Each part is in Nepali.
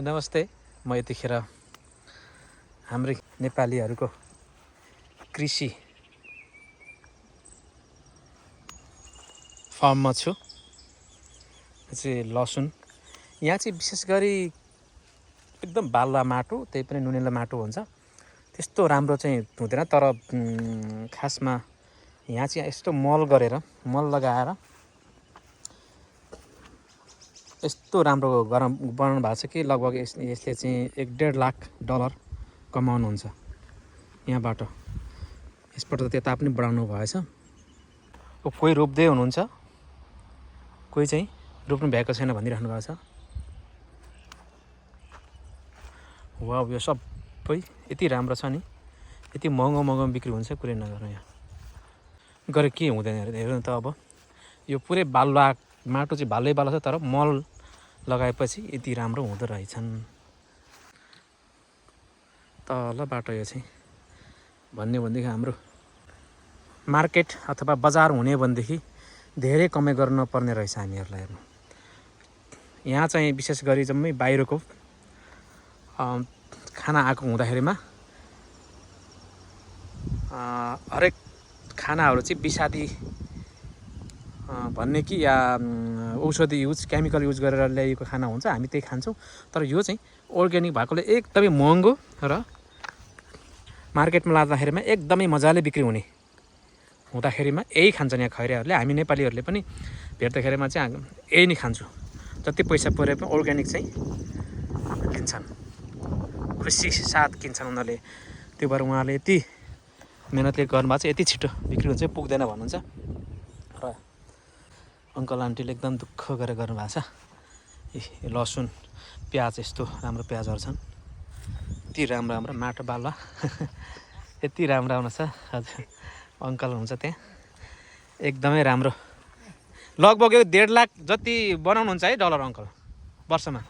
नमस्ते। म यतिखेर हाम्रै नेपालीहरूको कृषि फार्ममा छु। चाहिँ लसुन यहाँ चाहिँ विशेष गरी एकदम बालुवा माटो, त्यही पनि नुनिलो माटो हुन्छ। त्यस्तो राम्रो चाहिँ हुँदैन, तर खासमा यहाँ चाहिँ यस्तो मल गरेर मल लगाएर यस्तो राम्रो बनाउनु भएको छ कि लगभग यसले चाहिँ $1.5 लाख कमाउनुहुन्छ यहाँबाट। यसबाट त त्यता पनि बढाउनु भएछ। कोही रोप्दै हुनुहुन्छ, कोही चाहिँ रोप्नु भएको छैन भनिराख्नु भएको छ। वाउ, यो सबै यति राम्रो छ नि, यति महँगो बिक्री हुन्छ, कुरै नगर्नु। यहाँ गरे के हुँदैन हेर्नु त। अब यो पुरै बालुवा माटो चाहिँ बालै बालो छ, तर मल लगाएपछि यति राम्रो हुँदो रहेछन्। तल बाटो यो चाहिँ भनेदेखि हाम्रो मार्केट अथवा बजार हुने भनेदेखि धेरै कमाइ गर्नुपर्ने रहेछ हामीहरूलाई। हेर्नु यहाँ चाहिँ विशेष गरी जम्मै बाहिरको खाना आएको हुँदाखेरिमा हरेक खानाहरू चाहिँ विषादी भन्ने कि या औषधि केमिकल युज गरेर ल्याइएको खाना हुन्छ, हामी त्यही खान्छौँ। तर यो चाहिँ अर्ग्यानिक भएकोले एकदमै महँगो र मार्केटमा लाँदाखेरिमा एकदमै मजाले बिक्री हुँदाखेरिमा यही खान्छन् यहाँ खैरेहरूले। हामी नेपालीहरूले पनि भेट्दाखेरिमा चाहिँ यही नै खान्छौँ। जति पैसा परे पनि अर्ग्यानिक चाहिँ किन्छन्, खुसी साथ किन्छन् उनीहरूले। त्यो भएर उहाँहरूले यति मेहनतले गर्नुभएको छ, यति छिटो बिक्री हुन्छ पुग्दैन भन्नुहुन्छ। र अङ्कल आन्टीले एकदम दुःख गरेर गर्नुभएको छ। लसुन प्याज, यस्तो राम्रो प्याजहरू छन्, यति राम्रो माटो बालुवा यति राम्रो छ। हजुर अङ्कल हुन्छ त्यहाँ, एकदमै राम्रो। लगभग यो $1.5 लाख जति बनाउनुहुन्छ है डलर अङ्कल वर्षमा?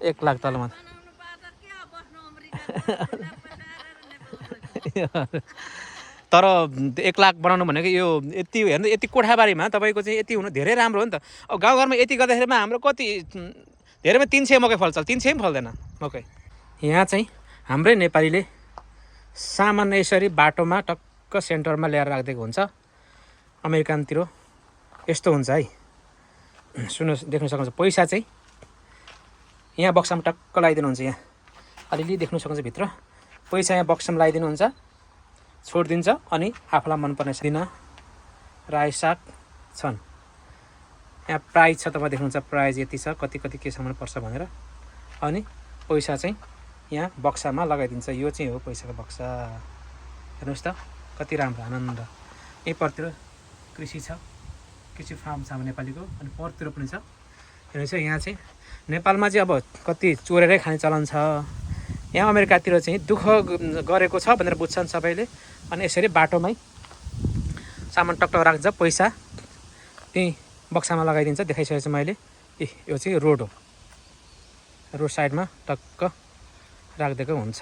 1 लाख तलमा। तर 1 लाख बनाउनु भनेको यो यति हेर्नु, यति कोठाबारीमा तपाईँको चाहिँ यति हुनु धेरै राम्रो हो नि त। अब गाउँघरमा यति गर्दाखेरिमा हाम्रो कति धेरैमा 300 मकै फल्छ, 300 पनि फल्दैन मकै। यहाँ चाहिँ हाम्रै नेपालीले सामान्य यसरी बाटोमा टक्क सेन्टरमा ल्याएर राखिदिएको हुन्छ। अमेरिकनतिर यस्तो हुन्छ है। सुन्नुहोस्, देख्न सक्नुहुन्छ पैसा चाहिँ यहाँ बक्सामा टक्क लगाइदिनुहुन्छ। यहाँ अलिअलि देख्न सक्नुहुन्छ भित्र पैसा यहाँ बक्सामा लगाइदिनुहुन्छ, छोडिदिन्छ। अनि आफूलाई मनपर्ने दिन रायो साग छन्। यहाँ प्राइज छ, तपाईँ देख्नुहुन्छ प्राइज यति छ, कति केसम्म पर्छ भनेर। अनि पैसा चाहिँ यहाँ बक्सामा लगाइदिन्छ। यो चाहिँ हो पैसाको बक्सा। हेर्नुहोस् त कति राम्रो आनन्द। यही परतिर कृषि छ, कृषि फार्म छ नेपालीको, अनि परतिर पनि छ। हेर्नुहोस् यहाँ चाहिँ नेपालमा चाहिँ अब कति चोरेरै खाने चलन छ। यहाँ अमेरिकातिर चाहिँ दुःख गरेको छ भनेर बुझ्छन् सबैले। अनि यसरी बाटोमै सामान टक्क राख्छ, पैसा त्यहीँ बक्सामा लगाइदिन्छ। देखाइसकेको छु मैले। यो चाहिँ रोड हो, रोड साइडमा टक्क राखिदिएको हुन्छ।